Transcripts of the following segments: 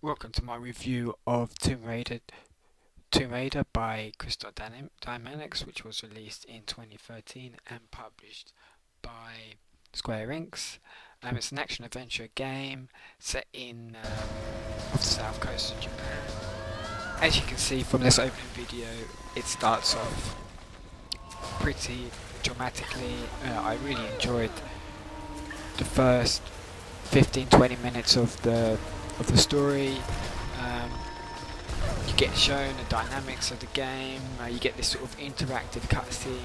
Welcome to my review of Tomb Raider by Crystal Dynamics, which was released in 2013 and published by Square Enix. It's an action-adventure game set in off the south coast of Japan. As you can see from this opening video, it starts off pretty dramatically. I really enjoyed the first 15-20 minutes of the story. You get shown the dynamics of the game. You get this sort of interactive cutscene.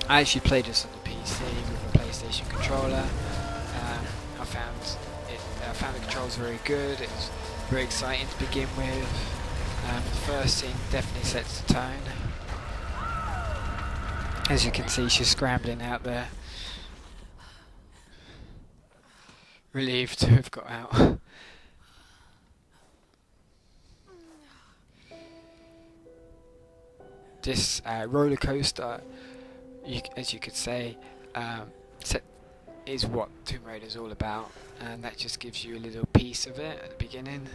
I actually played this on the PC with a PlayStation controller. I found the controls very good. It was very exciting to begin with. The first scene definitely sets the tone. As you can see, she's scrambling out there, relieved to have got out. This roller coaster, as you could say, is what Tomb Raider is all about, and that just gives you a little piece of it at the beginning.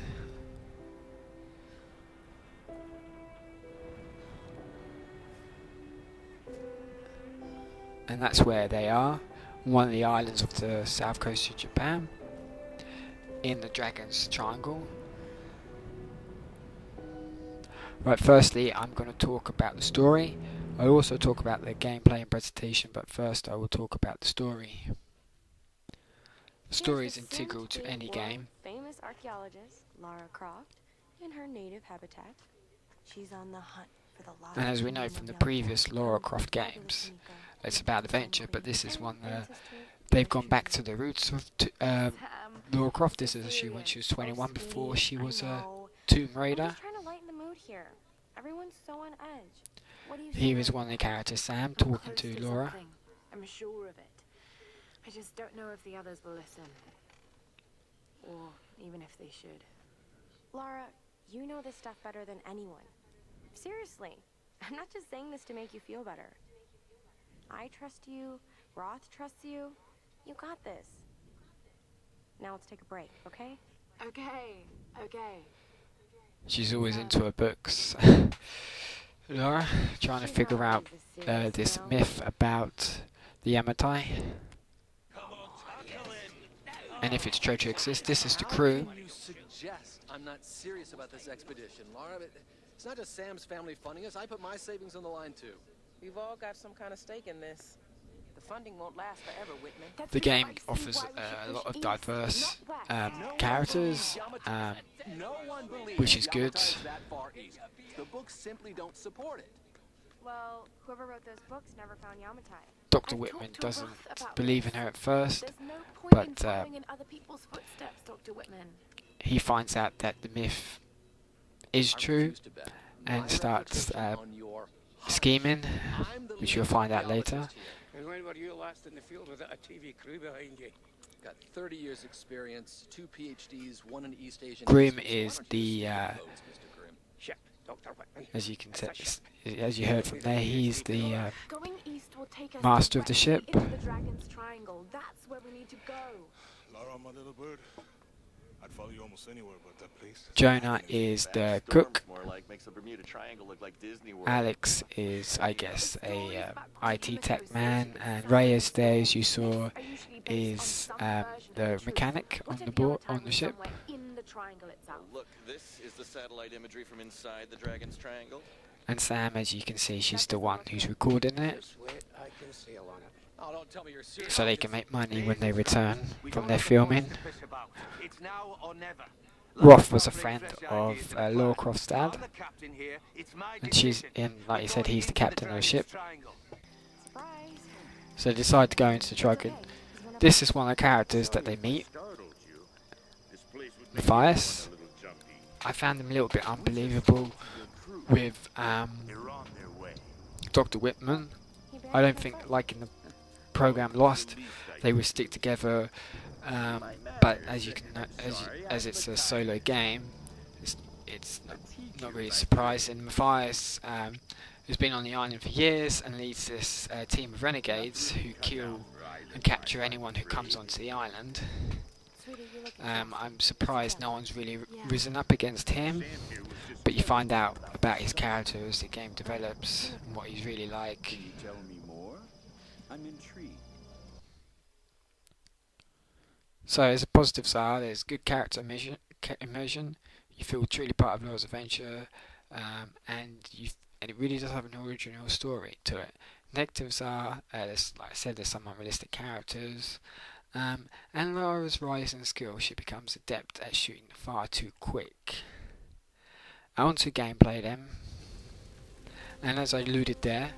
And that's where they are, one of the islands of the south coast of Japan, in the Dragon's Triangle. Right, firstly I'm going to talk about the story. I'll also talk about the gameplay and presentation, but first I will talk about the story. The story is integral to any game. Famous archaeologist Lara Croft in her native habitat. She's on the hunt for the lost. And as we know from the previous Lara Croft games, it's about adventure, but this is one that they've gone back to the roots of Lara Croft. This is actually when she was 21, before she was a Tomb Raider. Here. Everyone's so on edge. What do you Here is one of the characters, Sam, talking to Laura. I'm sure of it. I just don't know if the others will listen. Or even if they should. Lara, you know this stuff better than anyone. Seriously. I'm not just saying this to make you feel better. I trust you. Roth trusts you. You got this. Now let's take a break, okay? Okay. She's always into her books. Laura, trying to figure out this myth about the Yamatai. And if it's true to exist, this is the crew. I'm not serious about this expedition, Laura. It's not just Sam's family funding us. I put my savings on the line too. We've all got some kind of stake in this. The funding won't last forever, Whitman. The game offers a lot of diverse characters, which is good. The books simply don't support it. Well, whoever wrote those books never found Yamatai. Dr. Whitman doesn't believe in her at first, There's no point but in following in other people's footsteps, Dr. Whitman. he finds out that the myth is true and starts scheming, which you'll find out later. And when were you last in the field without a TV crew behind you? Got 30 years experience, 2 PhDs, 1 in East Asian. Grimm is the, Ship, Dr. Whitman. as you can say, as you heard from there, he's the Going east will take us master of the ship. into the Dragon's Triangle. That's where we need to go. Laura, my little bird. I'd follow you almost anywhere but that place. Jonah is the cook. More like makes the Bermuda Triangle look like Disney World. Alex is, I guess, a IT tech man, and Reyes there, as you saw, is the mechanic on the board on the ship. In the triangle itself. Look, this is the satellite imagery from inside the Dragon's Triangle. And Sam, as you can see, she's the one who's recording it, Just wait, I can sail on it. Oh, don't tell me you're serious. so they can make money when they return from their filming. It's now or never. Roth was a friend of Lara Croft's dad, and she's in, like you said, he's the captain of the ship. Surprise. So they decide to go into the Dragon. This is one of the characters that they meet, Matthias. I found him a little bit unbelievable with Dr. Whitman. I don't think, like in the program Lost, they would stick together. But as you can, as it's a solo game, it's not really surprising. Matthias who's been on the island for years and leads this team of renegades who kill and capture anyone who comes onto the island. Sweetie, you look exhausted. I'm surprised no one's really Yeah. risen up against him, but you find out about his character as the game develops and what he's really like. Can you tell me more? I'm intrigued. So there's a positive side, there's good character immersion, you feel truly part of Laura's adventure, and it really does have an original story to it. Negatives are, like I said, there's some unrealistic characters, and Laura's rise in skill, she becomes adept at shooting far too quick. On to gameplay then, and as I alluded there,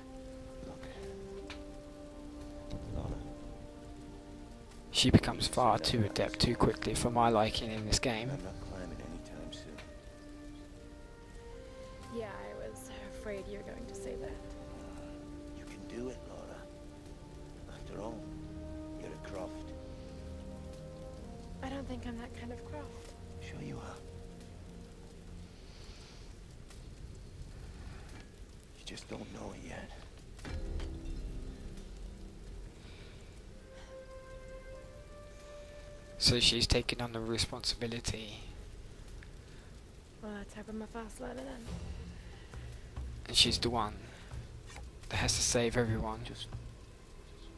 she becomes far too adept too quickly for my liking in this game. I'm not climbing anytime soon. Yeah, I was afraid you were going to say that. You can do it, Laura. After all, you're a Croft. I don't think I'm that kind of Croft. Sure you are. You just don't know it yet. So she's taking on the responsibility, Well, let's hope I'm a fast learner then. and she's the one that has to save everyone. Just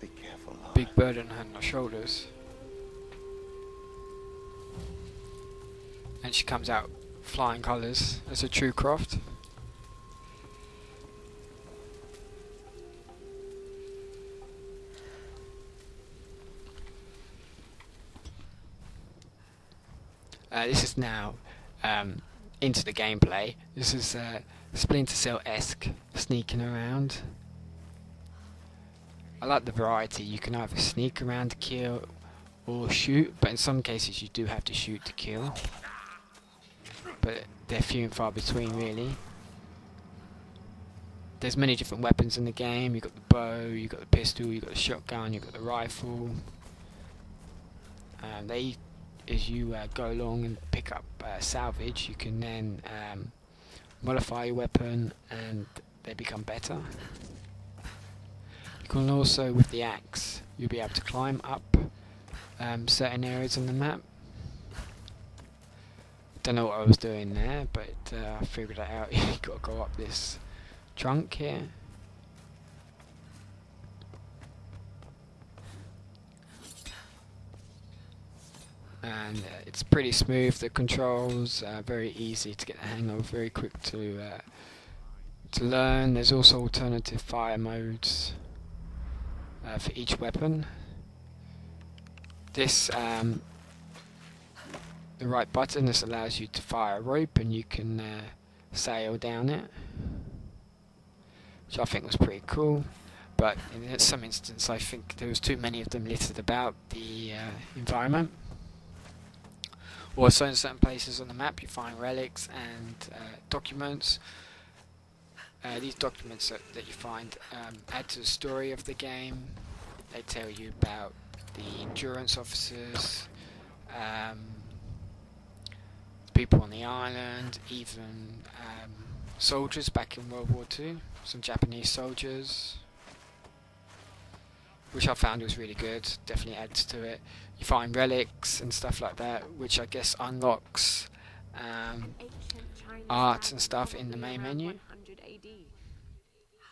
be careful, Laura. Big burden on her shoulders. And she comes out flying colours as a true Croft. This is now into the gameplay. This is Splinter Cell-esque, sneaking around. I like the variety. You can either sneak around to kill or shoot, but in some cases you do have to shoot to kill. But they're few and far between, really. There's many different weapons in the game. You've got the bow, you've got the pistol, you've got the shotgun, you've got the rifle. As you go along and pick up salvage, you can then modify your weapon and they become better. You can also, with the axe, you'll be able to climb up certain areas on the map. Don't know what I was doing there, but I figured it out. You've got to go up this trunk here. And it's pretty smooth. The controls are very easy to get the hang of, very quick to learn. There's also alternative fire modes for each weapon. This the right button. This allows you to fire a rope, and you can sail down it, which I think was pretty cool. But in some instance, I think there was too many of them littered about the environment. Also, in certain places on the map, you find relics and documents. These documents that you find add to the story of the game. They tell you about the endurance officers, people on the island, even soldiers back in World War II, some Japanese soldiers, which I found was really good. Definitely adds to it. You find relics and stuff like that, which I guess unlocks art and stuff in the main menu. 100 AD.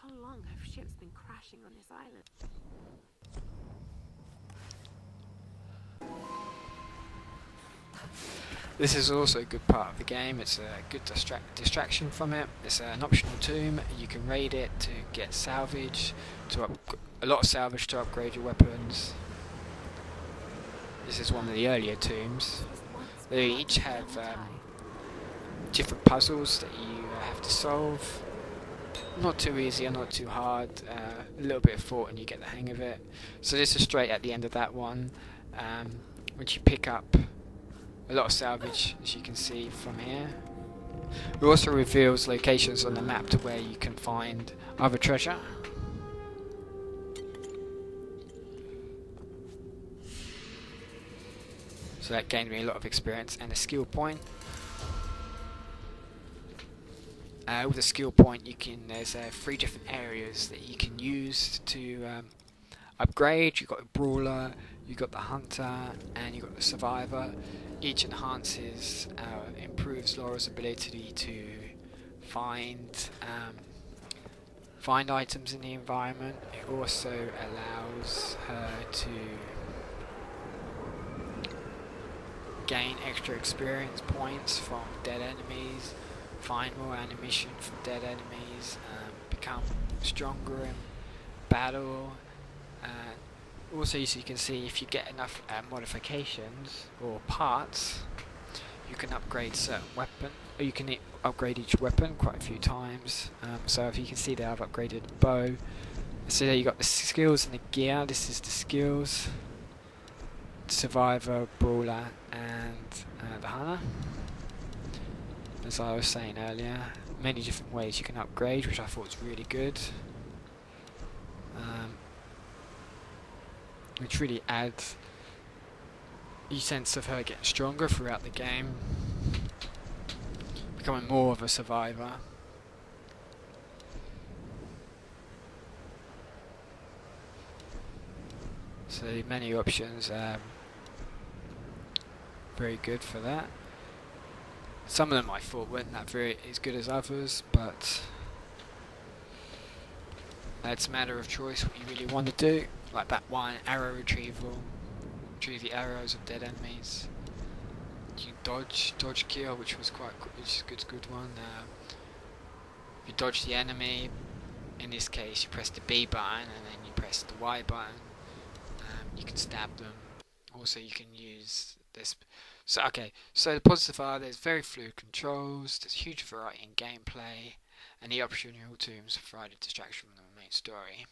How long have ships been crashing on this island? This is also a good part of the game. It's a good distraction from it. It's an optional tomb. You can raid it to get salvage, a lot of salvage to upgrade your weapons. This is one of the earlier tombs. They each have different puzzles that you have to solve. Not too easy or not too hard. A little bit of thought and you get the hang of it. So this is straight at the end of that one, which you pick up a lot of salvage, as you can see from here. It also reveals locations on the map to where you can find other treasure. So that gained me a lot of experience and a skill point. With a skill point, there's 3 different areas that you can use to upgrade. You've got a brawler, You got the hunter and you got the survivor. Each enhances, improves Laura's ability to find find items in the environment. It also allows her to gain extra experience points from dead enemies, find more ammunition from dead enemies, become stronger in battle. Also, as you can see, if you get enough modifications or parts, you can upgrade certain weapon. Or you can upgrade each weapon quite a few times. So if you can see there, I've upgraded the bow. So there you got the skills and the gear. This is the skills: survivor, brawler, and the hunter. As I was saying earlier, many different ways you can upgrade, which I thought was really good. Which really adds a sense of her getting stronger throughout the game, becoming more of a survivor. So many options, very good for that. Some of them I thought weren't that very as good as others, but it's a matter of choice what you really want to do. Like that one, arrow retrieval, retrieve the arrows of dead enemies. You dodge kill, which was which is a good one. You dodge the enemy. In this case, you press the B button and then you press the Y button. You can stab them. Also, you can use this. So the positives are there's very fluid controls. There's a huge variety in gameplay, and the optional tools provide a distraction from the main story.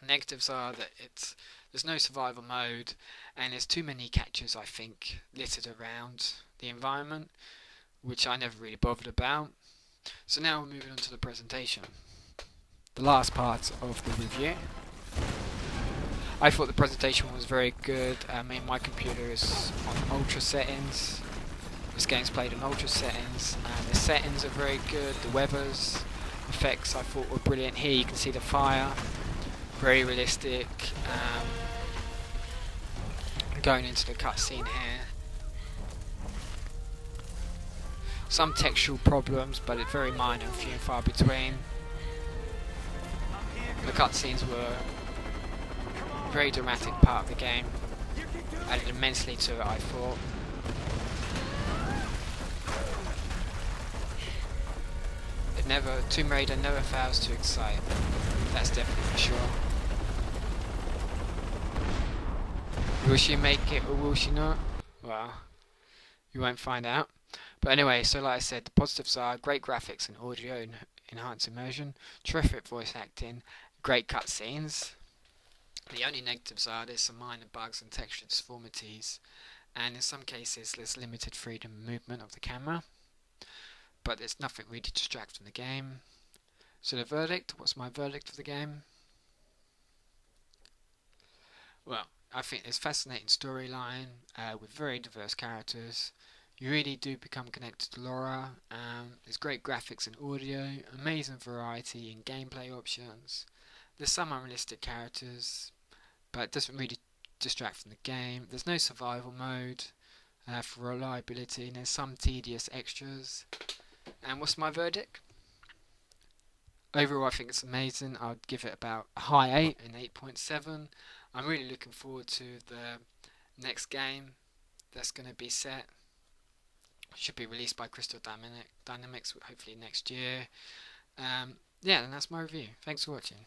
Negatives are that there's no survival mode, and there's too many catches, I think, littered around the environment, which I never really bothered about. So now we're moving on to the presentation, the last part of the review. I thought the presentation was very good. My computer is on ultra settings. This game's played in ultra settings, and the settings are very good. The weathers, effects I thought were brilliant. Here you can see the fire. Very realistic. Going into the cutscene here. Some textual problems, but it's very minor and few and far between. The cutscenes were a very dramatic part of the game. Added immensely to it, I thought. Tomb Raider never fails to excite. That's definitely for sure. Will she make it or will she not? Well, you won't find out. But anyway, so like I said, the positives are great graphics and audio enhanced immersion, terrific voice acting, great cutscenes. The only negatives are there's some minor bugs and texture deformities, and in some cases there's limited freedom of movement of the camera. But there's nothing really to distract from the game. So the verdict, what's my verdict for the game? Well, I think there's a fascinating storyline with very diverse characters. You really do become connected to Laura. There's great graphics and audio, amazing variety in gameplay options. There's some unrealistic characters, but it doesn't really distract from the game. There's no survival mode for reliability, and there's some tedious extras. And what's my verdict? Overall, I think it's amazing. I'd give it about a high 8, an 8.7. I'm really looking forward to the next game that's going to be set. Should be released by Crystal Dynamics hopefully next year. Yeah, and that's my review. Thanks for watching.